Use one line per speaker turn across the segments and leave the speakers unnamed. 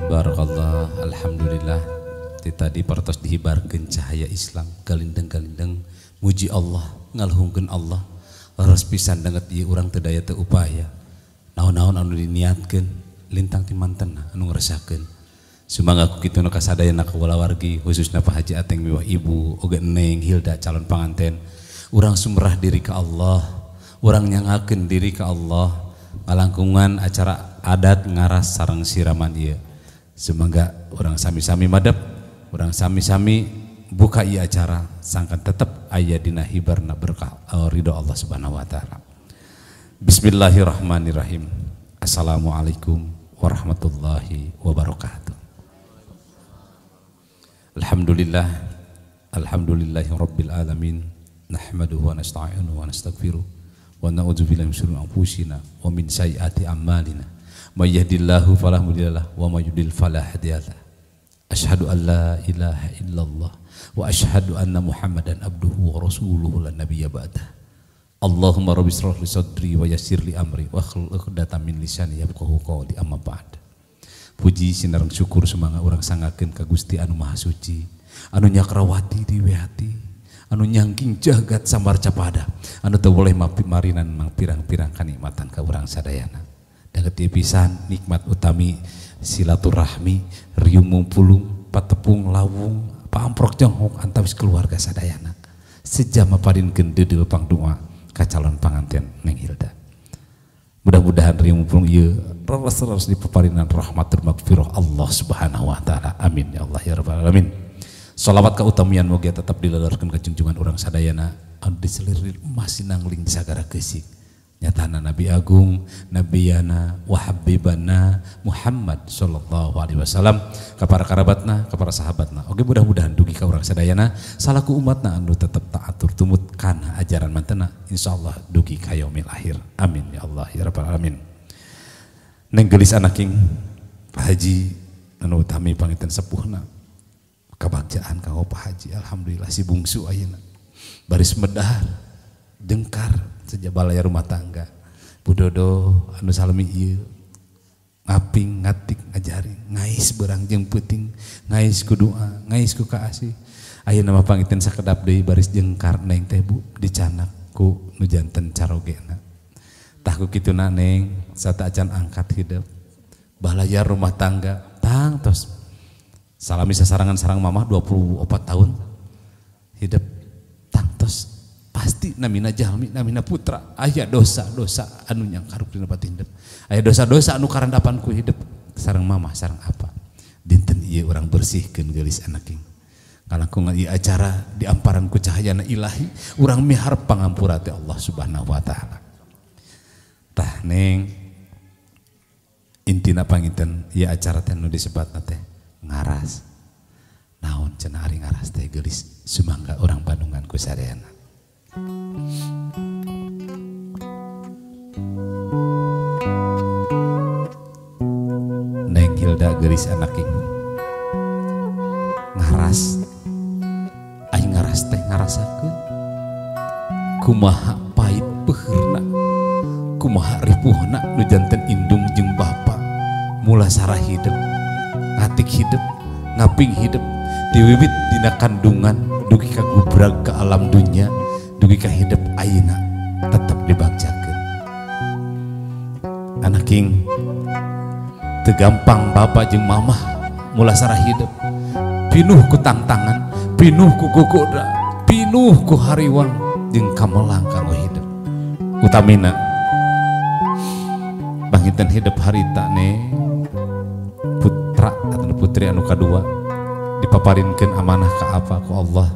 Barakallah, alhamdulillah. Tadi pertos dihibarkan cahaya Islam, galindeng-galindeng muji Allah, ngalhungkeun Allah. Leres pisan banget ieu urang teu daya teu upaya. Naon-naon anu diniatkeun lintang ti mantenna anu ngresakeun. Sumangga ku kitu nu kasadayana kawalawargi khususna Pak Haji Ateng miwah ibu oge Neng Hilda calon panganten. Urang sumrah diri ka Allah, urang nyangakeun diri ka Allah. Ngalangkungan acara adat ngaras sareng siraman ieu. Semoga orang sami-sami madep, orang sami-sami buka ieu acara sangkan tetep aya dina hibarna berkah ridho Allah Subhanahu wa taala. Bismillahirrahmanirrahim. Assalamualaikum warahmatullahi wabarakatuh. Alhamdulillah, alhamdulillahi rabbil alamin. Nahmaduhu wa nasta'inuhu wa nastaghfiruh wa na'udzubillahi min syururi anfusina wa min sayyiati a'malina. May yahdihillahu fala mudhillalah wa may yudlil fala hadiyalah. Asyhadu an la ilaha illallah wa asyhadu anna Muhammadan abduhu wa rasuluhu la nabiyya ba'dah. Allahumma rabbi shrah li sadri wa yassir li amri wa hlul 'uqdatam min lisani yafqahu qawli amma ba'd. Puji sinareng syukur sumangga urang sangakeun ka Gusti anu Maha Suci, anu nyakrawati di hati, anu nyangking jagat samar capada, anu teu boleh marinan mang pirang-pirang kanikmatan ka urang sadayana. Dan pisan nikmat utami silaturahmi riung mumpulung patepung lawung paamprok jonghok antawis keluarga sadayana sejam parinkeun deudeu pangdoa ka calon panganten Neng Hilda. Mudah-mudahan riung mumpulung ieu reres-reres dipeparinan rahmatul magfirah Allah Subhanahu wa taala. Amin ya Allah ya rabbal alamin. Shalawat ka utamian moga tetap dilelerkeun ka junjungan urang sadayana anu diselirir emas sinangling di sagara geusik. Nyatana Nabi Agung, Nabiyana, Wahabibana Muhammad sallallahu alaihi wasallam, kepada kerabatna, kepada sahabatna. Oke, mudah-mudahan dugi ka urang sadayana salaku umatna anu tetep taatur tumut kana ajaran mantena, insyaallah dugi ka yaumil akhir. Amin ya Allah ya rabbal alamin. Neng gelis anaking Pak Haji anu utami panginten sepuhna. Kabagjaan ka Pak Haji, alhamdulillah si bungsu ayeuna. Baris medahar, dengkar sejak balaya rumah tangga budodo anu salemi ieu ngaping ngatik ngajari ngais berang jeung peuting ngais ku doa ngais ku kaasih ayeuna mah panginten sakedap deui baris jengkar Neng teh Bu dicanak ku nu janten carogena tah ku kituna Neng sata acan angkat hidup balaya rumah tangga tang tos salami sasarangan sarang mamah 24 tahun hidup tang tos pasti namina jalmi namina putra aya dosa-dosa anu nyangkaruk dina patindep aya dosa-dosa anu karandapan ku hidup sareng mamah sareng apa dinten ieu urang bersihkeun geulis anaking kalangkungan ieu acara diamparan ku cahayana ilahi urang miharep pangampura ti Allah Subhanahu wa taala. Tah Neng intina panginten ieu acara teh nu disebutna teh ngaras naon cenah ari ngaras teh geulis sumangga urang Bandungan ku sadayana. Neng Hilda gelis anaking ngaras aing ngaras teh ngarasakeun kumaha pait peurna kumaha ripuhna nu janten indung jeung bapa mula sarah hidup ngatik hidup ngaping hidup diwiwit dina kandungan dugi ka gubrag ke alam dunya dugi ka hidup ayeuna tetep dibagjakeun anaking teu gampang bapa jeung mamah mula sarah hidup pinuh ku tantangan pinuh ku gogoda pinuh ku hariwang jeung kamelang kanggo hidup utamina bangiten hidup harita ne putra atau putri anu kadua dipaparinkeun amanah ka apa ku Allah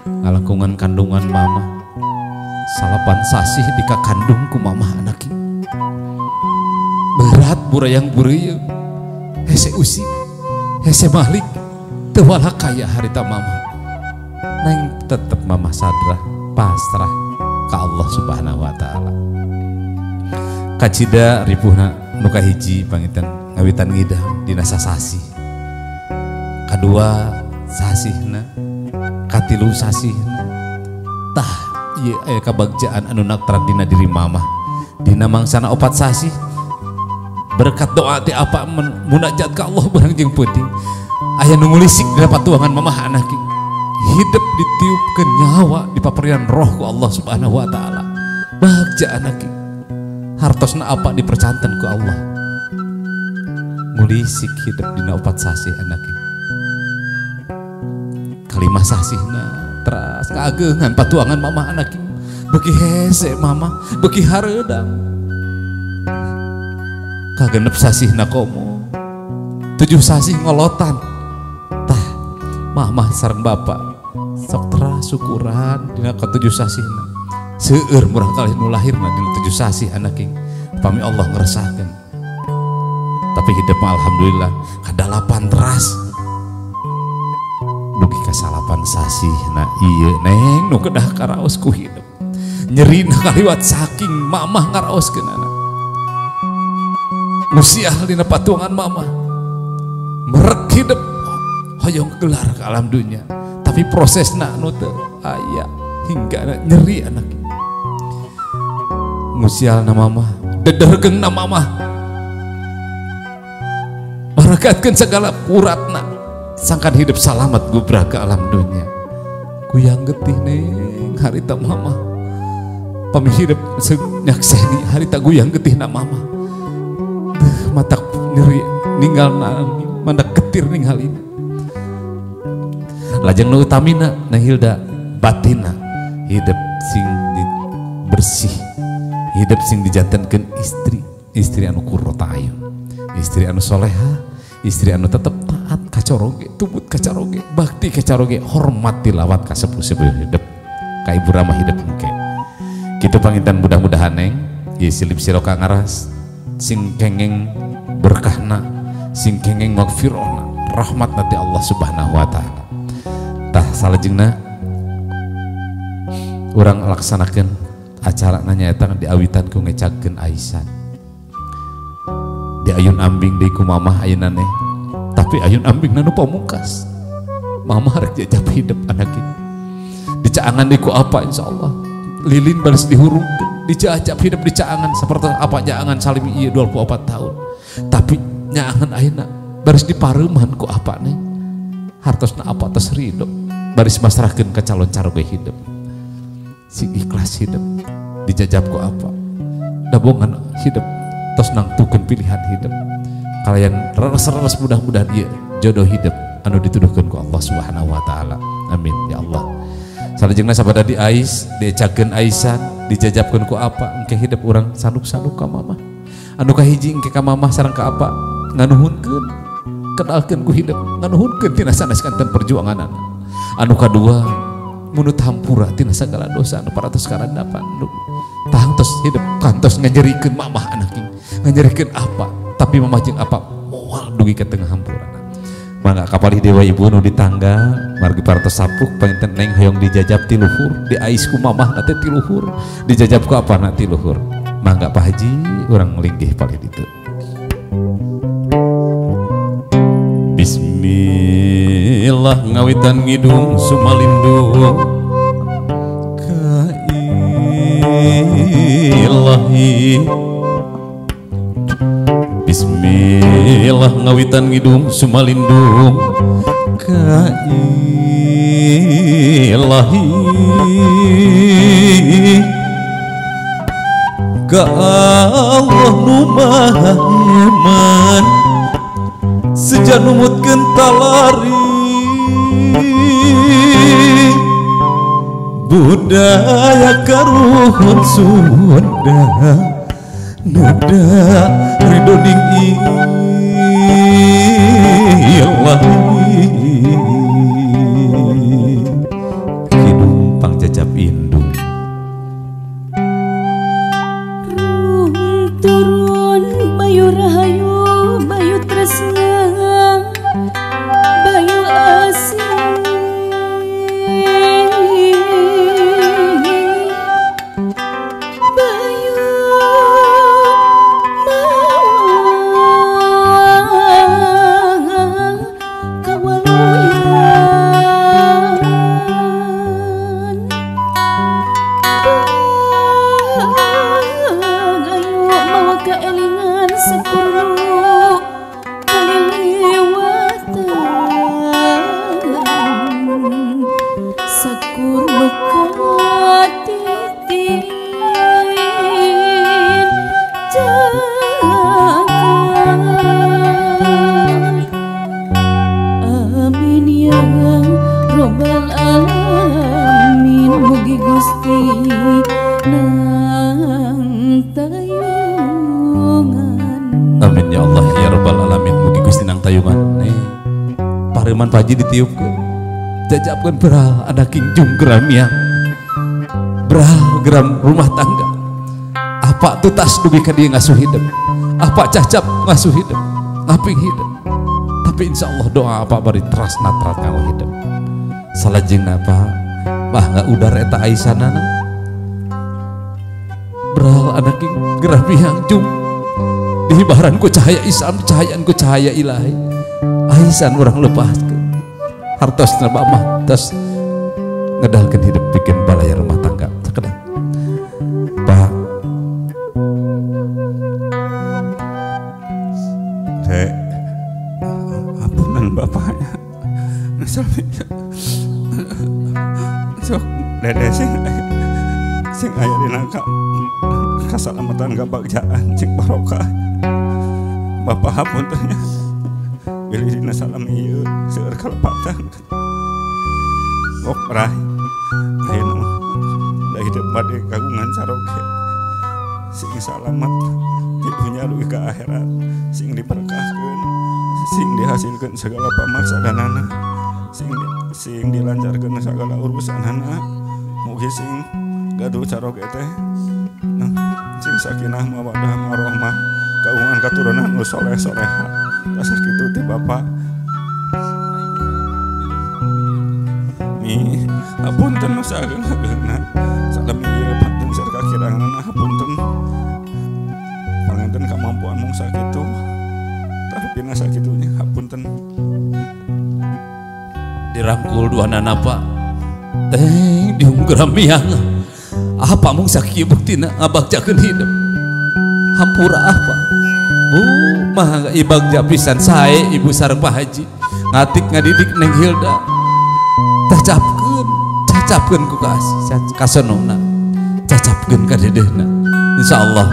ngalangkungan kandungan mama salapan sasih di kakandung ku mama anak berat burayang bureuyeung hese usi hese malik teu wala kaya harita mama neng tetep mama sadrah pasrah ka Allah Subhanahu wa taala. Kacida ripuhna nu kahiji panginten ngawitan ngidam dina sasih. Kadua sasihna, katilu sasihna. Tah ieu aya kabagjaan anu naktrat dina diri mama. Dina mangsana opat sasih berkat doa ti apa munajat ka Allah barang jeung penting. Aya nu ngulisik dina patuangan mama anak hidup ditiupkeun nyawa dipaparian roh ku Allah Subhanahu wa taala. Bahagia anak hartosna apa dipercanten ku Allah. Ngulisik hidup dina opat sasih anak. Kalimah sasihna teras kageungan patuangan mama anak. Beuki hese mama, beuki hareudang. Kagenep sasihna komo. 7 sasih ngolotan. Tah mama sareng bapak sok teras syukuran dina ka 7 sasihna. Seueur murah kalih nu lahirna dina 7 sasih anak pami Allah ngeresahkeun. Tapi hidup mah alhamdulillah kadalapan teras. Mugi kasalapan sasihna ieu neng nu kedah karaos ku hidup. Nyerina kaliwat saking mamah ngaraoskeun anak. Musiah dina patuangan mama. Merek hidup hoyong gelar ke alam dunia. Tapi prosesna anu teu aya hingga nyeri anak. Musialna mama, dedergeungna mama. Barakatkeun segala uratna. Sangkan hidup salamat gubrah ke alam dunia. Kuyang getih neng harita mama. Pami hidup nyakseni harita guyang getihna mama. Mata nyeri ninggalna mandak getir ninggalina. Lajeng nu utamina na Hilda batina hidup sing bersih, hidup sing dijantankeun istri anu qurrata ayun, istri anu soleha, istri anu tetep taat kacaroge, tubut kacaroge, bakti kacaroge, hormat tilawat ka sepuh-sepuh hidup ka ibu ramah hidup engke. Kitu panginten mudah-mudahan neng ieu silip siroka ngaras sing kengeng berkahna, sing kengeng magfirona, rahmat nanti Allah Subhanahu wa taala. Tah salajengna urang laksanakeun acara nyaeta diawitan ku ngecagkeun Aisyah. Di ayun ambing deui ku mamah ayeuna neh. Tapi ayun ambingna nu pamungkas. Mamah rek jajab hidup anak ieu. Dicaangan deui ku apa insyaallah. Lilin baris dihurungkeun, dijajab hidup dicaangan saperti apa jaangan salimi ieu 24 tahun. Tapi nyaangan ayeuna baris dipareuman ku apa neh. Hartosna apa tos ridho. Baris masrahkeun ka calon caroge hidup. Si ikhlas hidup dijajab ku apa dabongan hidup tos nangtukeun pilihan hidup kalian reres-reres mudah-mudahan ieu jodoh hidup anu dituduhkeun ku Allah Subhanahu wa taala. Amin ya Allah. Salajengna sabada di Ais dicakeun Aisyah dijajabkeun ku apa engke hidup urang sanuk-sanuk ka mama anu kahiji engke ka mama sareng ka apa nganuhunkeun kenalkeun ku hidup nganuhunkeun tina sanes kanten perjuangan anu kadua munut hampura tina segala dosa anu paratos karandapan tahang tos hidup kantos ngajerikeun mamah anak ngajerikeun apa tapi mamah jeung apa moal dugi ka tengah hampura. Mangga kapalih dewa ibu nu di tangga margi paratos sapuk panginten neng hoyong dijajab ti luhur di ais ku mamah na teh ti luhur dijajab ku apa na ti luhur. Mangga Pak Haji urang linggih palih ditu. Bismillah ngawitan ngidung sumalindung ka ilahi. Bismillah ngawitan ngidung sumalindung ka ilahi. Ka Allah nu maha nyaman sejan numutkeun talari budaya karuhun Sunda nuda ridho ning ilahi. Amin ya Allah ya Rabbal Alamin. Mugi Gusti nang tayungan pareman paji ditiupkeun jajapkeun beral ada kingjung geram yang beral geram rumah tangga apa tutas dugi ka dieu ngasuh hidup apa cacap ngasuh hidup ngaping hidup tapi insya Allah doa apa bari trasna trat kanggo hidup salajengna apa bah udar eta aisanana beral ada king geram yang jung dihibaran ku cahaya Islam, cahayaan ku cahaya ilahi aisan orang lepaskan hartos nabak mah tos ngedalkan hidup bikin balaya rumah tangga sekedar Pak
Dek ampunan bapaknya sok dede sing aya dina kasalamatan kabagjaan cik barokah bapak hapuntennya pilih dina salam ieu seueur kalepatan kok rai ayeuna mah da hidup bade kagungan saroge sing salamet di dunya dugi ka akhirat sing diberkahkeun sing dihasilkeun segala pamaksadanana sing dilancarkeun segala urusanana mugi sing gaduh saroge teh sing sakinah mawaddah warahmah kagungan katurunan nu soleh soleha kasah kitu ti bapak mi hapunten nu sageuna salami ieu pantun sareng kakirangan hapunten panganten kamampuan mung sakitu tarupina sakitunya hapunten
dirangkul duanana Pak diunggeram miang apa mung sakieu buktina ngabagjakeun hidup hampura apa mah ibagja pisan sae ibu sareng Pak Haji ngatik ngadidik Neng Hilda cacapkeun ku kasonona cacapkeun ka dedehna insyaallah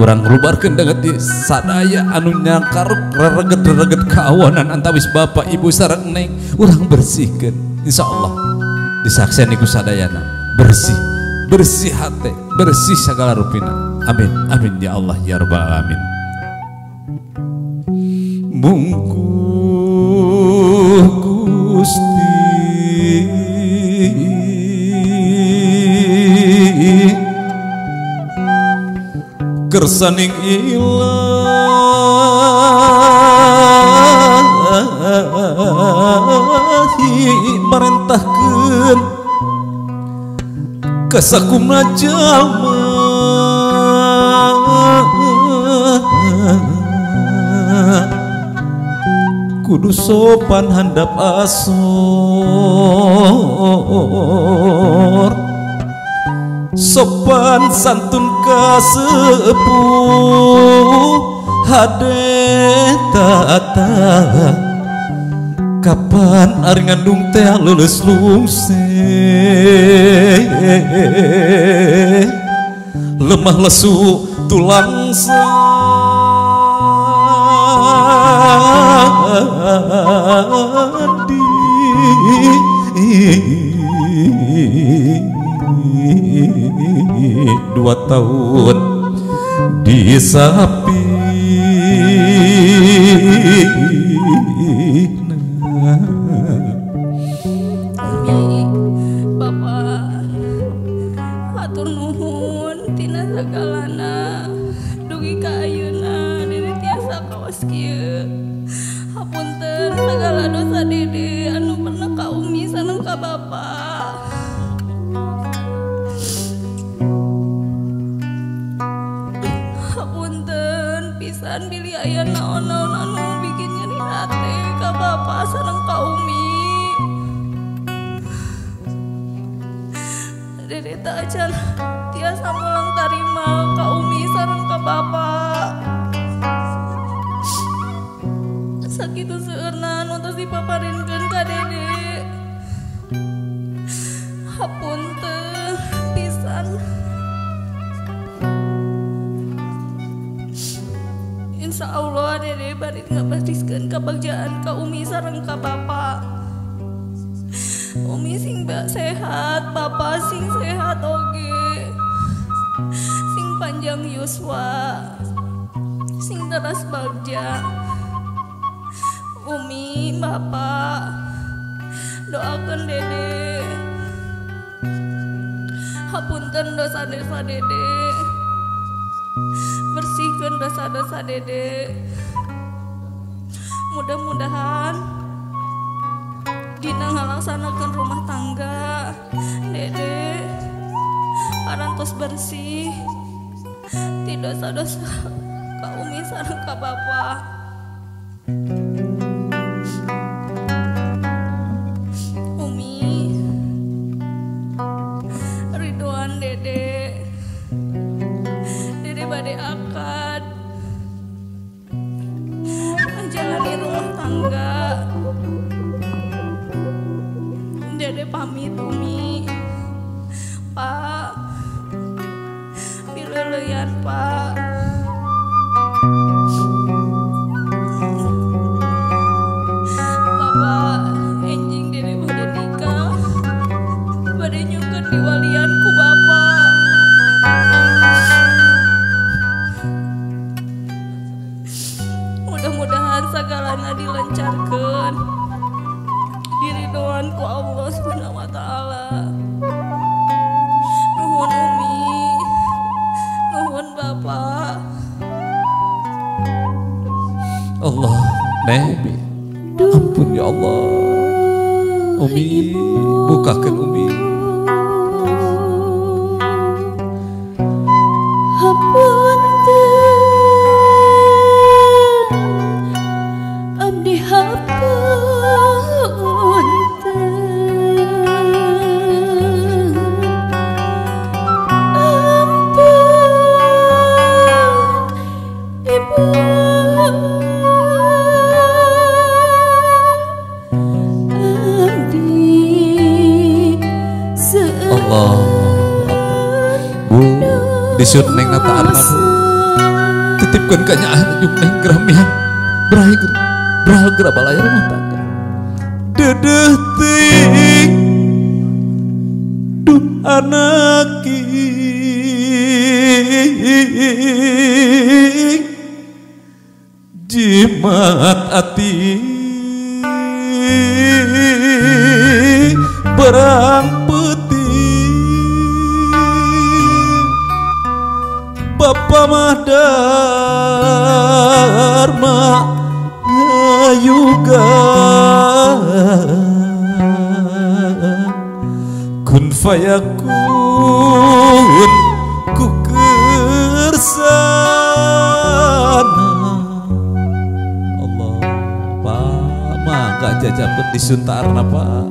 urang ngrubarkeun dengan di sadaya anu nyangkar rereget kaonan antawis bapak ibu sareng Neng urang bersihkeun insyaallah disaksian ku sadayana bersih hati bersih segala rupina amin amin ya Allah ya Rabbal Alamin. Mungku Gusti kersaning ilahi marentahkeun kasakumna jalma kudu sopan handap asor sopan santun kasepuh hade tata kapan ari ngandung teh leuleus lungse lemah lesu tulang sadi 2 tahun di sapi
Bapak hatur nuhun tina sagalana dugi ka ayeuna diri tiasa kawas kieu hapunten sagala dosa dede anu pernah ka umi sareng ka bapak hapunten pisan bilih aya naon-naon anu bikin nyeri hate ka bapak sareng ka umi teh acan tiasa mulang tarima ka umi sareng ka bapak. Sakitu seueurna nu tos dipaparinkeun ka dede. Hapunten pisan. Insya Allah dede bari ngabadiskeun kabagjaan ka umi sareng ka bapak. Umi sing sehat, bapak sing sehat oge. Sing panjang yuswa, sing teras bagja. Umi, bapak, doakeun dede. Hapunten dosa-dosa dede. Bersihkeun dosa-dosa dede. Mudah-mudahan dina ngalaksanakeun rumah tangga dede parantos bersih ti dosa-dosa ka umi sareng ka bapak. Umi ridhoan dede bade akad menjalani rumah tangga. Dede pamit umi. Pak, pileuleyan Pak. Bapak enjing dede bade nikah, bade nyukeun diwalian ku bapak. Mudah-mudahan sagalana dilancarkeun, diridhoan ku Allah Subhanahu wa taala. Nuhun umi, nuhun bapak.
Allah, Nabi, ampun ya Allah. Umi, bukakan Umi.
Abdi hapunten, ampun ibu.
Allah, Bu, disut neng nata arna Bu. Titipkan kanya anak juk neng geramian. Berahal gerah balaya rumah tangga. Dedeh ting duh anaki jimat ati perang putih. Bapa mah dharma yuga kun fayakun ku kersana. Allah, Pak mah gak jajabut disuntarna Pak,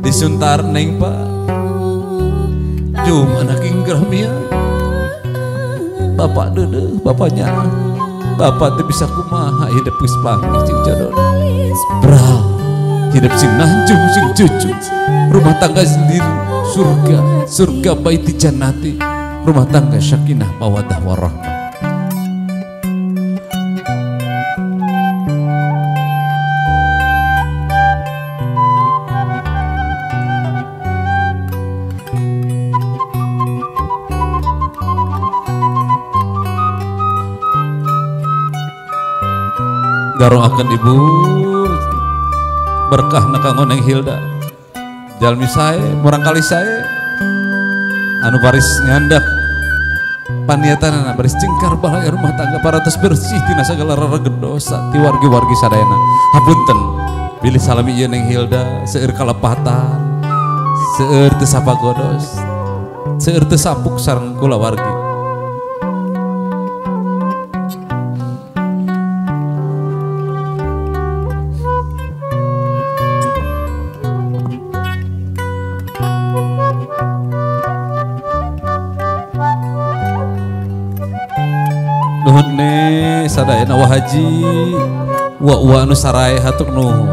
disuntar neng Pak. Jum anak ingramia bapak dede, bapaknya bapak tuh bisa kumaha hidup geus pangih cing jodoh. Bra, hidup sing nanjung sing cucu. Rumah tangga sendiri surga baiti jannati. Rumah tangga sakinah mawaddah warahmah. Garong akan ibu berkah nakanggo neng Hilda jalmi sae murang kali sae anu baris nyandak paniatan baris cingkar balaya rumah tangga paratos bersih tina sagala rarageun dosa ti wargi-wargi sadayana. Hapunten bilih salami ieu neng Hilda seueur kalepatan, seueur teu sapagodos, seueur teu sapuk sareng kula wargi. sadayana wa haji wa anu saray hatur nuhun.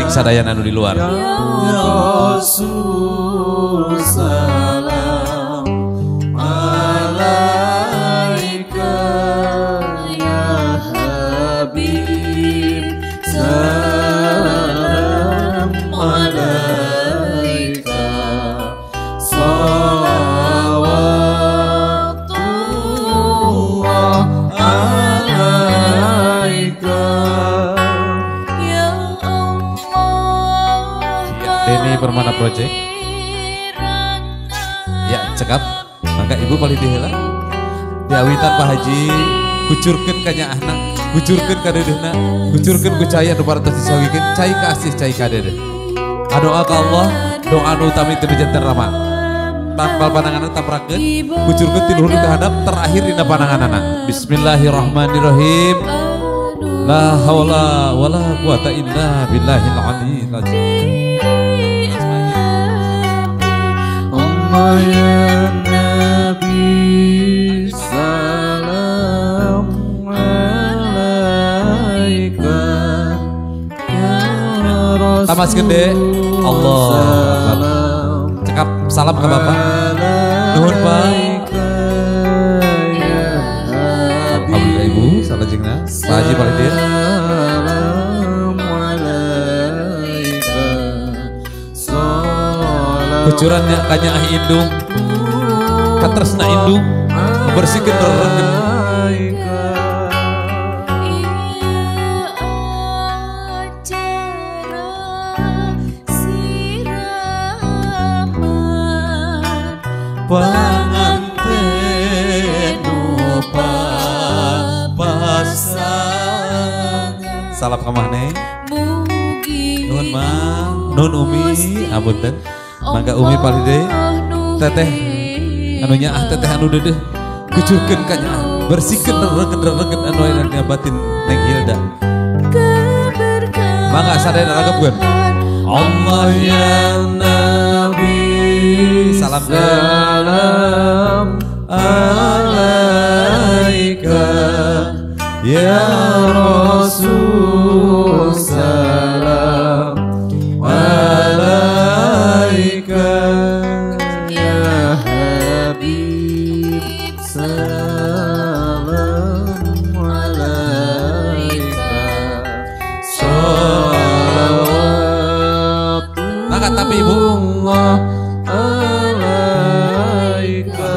Sadayana anu di luar. Ya Rasul salam alaika ya Habib salam alaika salawatullah alaika. Ini Permana Project ya cekap maka ibu paling dihela diawitan Pak Haji kucurkan kanya anak kucurkan kadedehna kucurkan kucaya nu parantos disawikeun cai kasih cai kadede doa ka Allah doa nu utami teu janten rama takbal pananganna taprakeun kucurkan ti luhur ka hadap terakhir dina pananganna. Bismillahirrahmanirrahim. La haula wala quwata illa billahil aliyyil azim.
Ya Nabi salam alaika ya Rasul.
Tamas gede Allah cekap salam ke Bapak nuhun Pak. Alhamdulillah Ibu salajengna Pak Haji Palidin. Kucurannya kanya ah indung katresna indung membersihkan reregen panganten nupa pasangan. Salam ka maneh nuhun mah nuhun Umi apunten. Mangga Umi Palide teteh anunya teteh anu dedeh kucurkeun kanya bersihkeun regen-regen anu aya batin Neng Hilda. Mangga sadayana ragepkeun Allah ya Nabi salam alaika ya Rasul salam ya Habib salam alaika salawatullah. Maka tapi Ibu alaika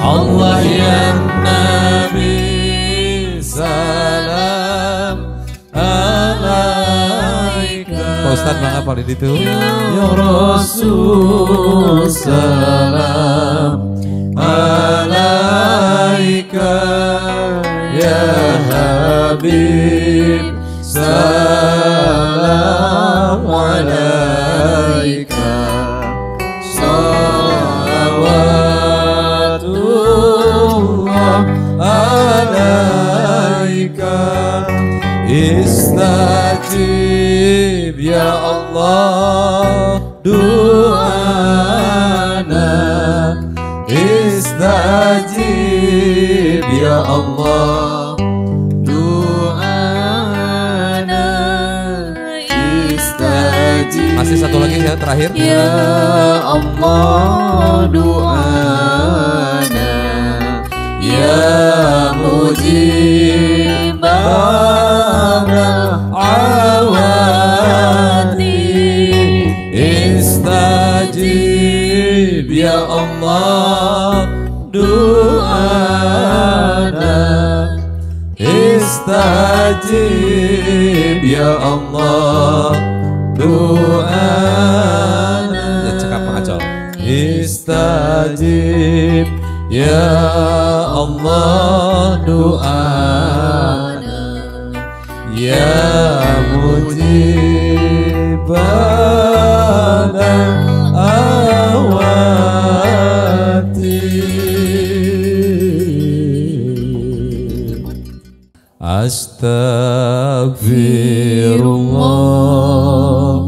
Allah ya Nabi salam alaika. Pak Ustad mangga paling itu ya Rasul salam alaika ya Habib salam alaika salawatullah alaika. Istajib ya Allah
istajib ya Allah doana istajib.
Masih satu lagi ya terakhir.
Ya Allah doana ya mujibana awati istajib ya Allah doana istajib ya Allah doana
Ya cekap pengacol.
istajib ya Allah doana ya mujibana awati. Astagfirullah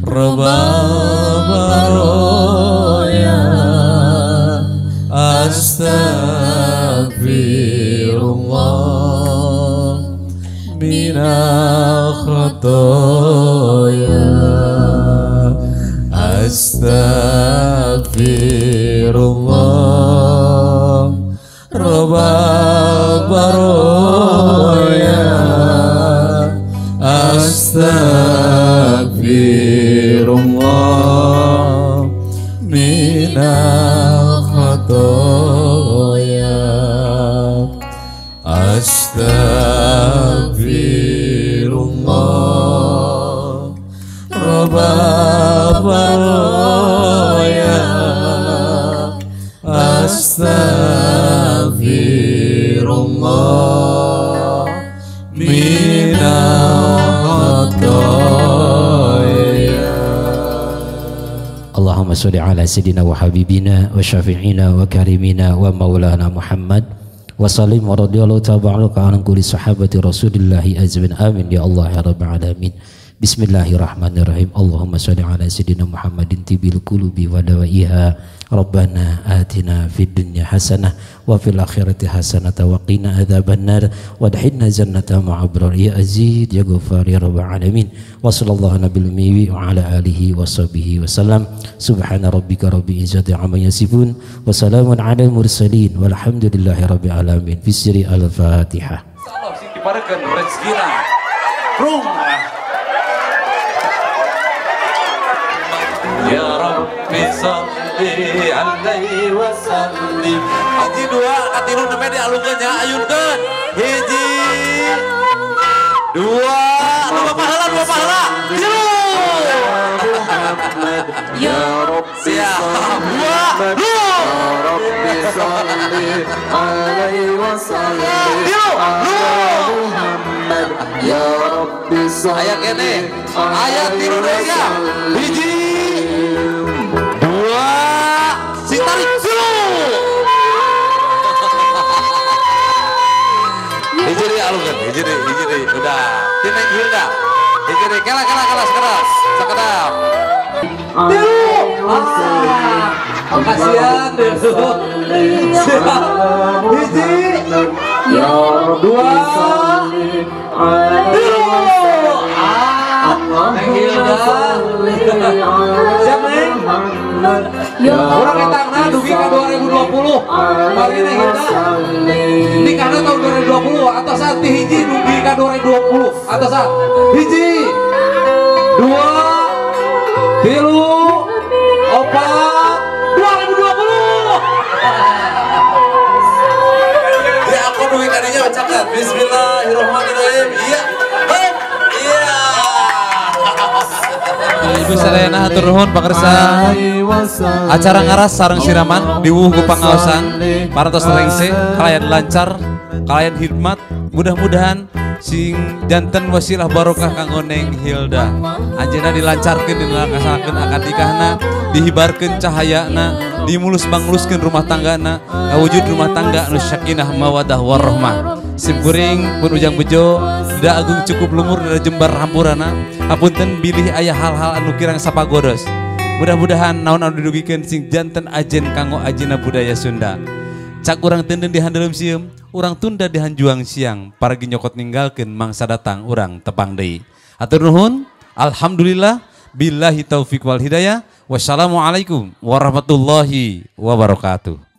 Rabbabaroya Astagfirullah minal khotoya Astagfirullah Rabbabaroya Astagfirullah minal khotoya Astagfirullah Rabbabaroya Astagfirullah minal khotoya.
Allahumma sholli ala sayyidina wa habibina wa syafi'ina wa karimina wa maulana Muhammad wa sallim wa radiyallahu ta'ala an kulli sahabati Rasulillahi azmin amin ya Allah ya rabbal alamin. Bismillahirrahmanirrahim. Allahumma sholli ala sayyidina Muhammadin tibil qulubi wa dawaiha. Rabbana atina fid dunya hasanah wa fil akhirati hasanah wa qina adzabannar wadkhilna jannata ma'abrar ya aziz ya ghafar ya rabbal alamin. Wa sallallahu nabil ummi wa ala alihi wa sahbihi wa sallam. Subhana rabbika rabbil izzati amma yasifun wa salamun alal mursalin walhamdulillahi rabbil alamin. Bisri al-Fatihah.
Salam sing diparekeun rezekina. Rung.
Ya Rabbi salli alaihi wa sallim.
Hiji dua katilu nemeh dialungkeun nya ayunkeun. Hiji dua dua pahala. Tilu.
Ya Rabbi salli alaihi wa sallim. Muhammad ya Rabbi salli.
Aya kene. Aya tilu deui ya. Hiji dua si tarik tilu. Hiji deui alungkeun. Hiji deui. Udah. Tineng Hilda. Hiji deui. Kela sekeras. Sakedap.
Kasihan hiji dua
Orang ketangna dugi ka 2020 bagi Neng Hilda nikahna tahun 2020 atau saat hiji dugi ka 2020 atau saat hiji dua tilu opat 2020. Ya aku dugi kadinya bacakan Bismillahirrahmanirrahim. Iya. Iya. Ibu Selena hatur nuhun pakersa acara ngaras sareng siraman diwuh ku pangaosan parantos rengse kalayan lancar kalayan hikmat mudah-mudahan sing janten wasilah barokah kanggo Neng Hilda anjeunna dilancarkeun dilaksanakeun akad nikahna dihibarkeun cahayana dimulus-bangluskeun rumah tanggana kawujud rumah tangga anu sakinah mawadah warahmah simkuring pun ujang bejo da agung cukup lumur da jembar hampurana hapunten bilih aya hal-hal anu kirang sapagodos Mudah-mudahan naon anu didugikeun sing janten ajen kanggo ajina budaya Sunda. Cak urang tenden di handelem sieum, urang tunda di hanjuang siang, paragi nyokot ninggalkeun mangsa datang urang tepang deui. Hatur nuhun, alhamdulillah, billahi taufiq wal hidayah. Wassalamualaikum warahmatullahi wabarakatuh.